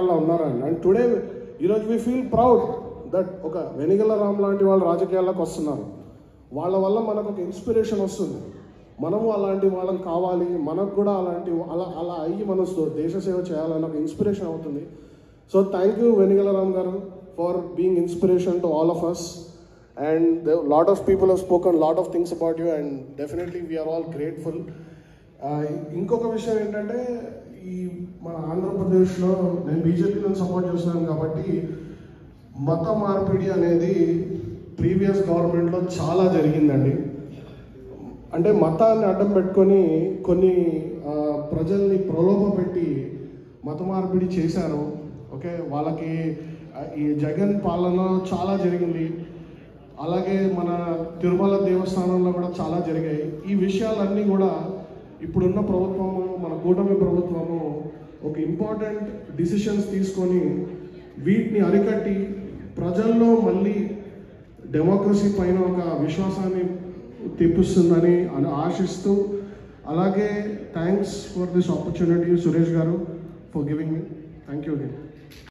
ఉన్నారండి. And today ఈరోజు we feel proud that ఒక వెనిగల రామ్ లాంటి వాళ్ళు రాజకీయాల్లోకి వస్తున్నారు. వాళ్ళ వల్ల మనకు ఒక ఇన్స్పిరేషన్ వస్తుంది. మనము అలాంటి వాళ్ళని కావాలి, మనకు కూడా అలాంటి అలా అయ్యి మనం దేశ సేవ చేయాలని ఒక ఇన్స్పిరేషన్ అవుతుంది. So thank you Venigala Ram గారు for being inspiration to all of us. And lot of people have spoken lot of things about you and definitely we are all grateful. ఇంకొక విషయం ఏంటంటే, ఈ మన ఆంధ్రప్రదేశ్లో నేను బీజేపీలో సపోర్ట్ చేస్తున్నాను కాబట్టి మత మార్పిడి అనేది ప్రీవియస్ గవర్నమెంట్లో చాలా జరిగిందండి. అంటే మతాన్ని అడ్డం పెట్టుకొని కొన్ని ప్రజల్ని ప్రలోభ పెట్టి మత మార్పిడి చేశారు. ఓకే, వాళ్ళకి ఈ జగన్ పాలన చాలా జరిగింది. అలాగే మన తిరుమల దేవస్థానంలో కూడా చాలా జరిగాయి. ఈ విషయాలన్నీ కూడా ఇప్పుడున్న ప్రభుత్వము, మన కూటమి ప్రభుత్వము ఒక ఇంపార్టెంట్ డిసిషన్స్ తీసుకొని వీటిని అరికట్టి ప్రజల్లో మళ్ళీ డెమోక్రసీ పైన ఒక విశ్వాసాన్ని తెప్పిస్తుందని ఆశిస్తూ, అలాగే thanks for this opportunity Suresh garu for giving me. Thank you again.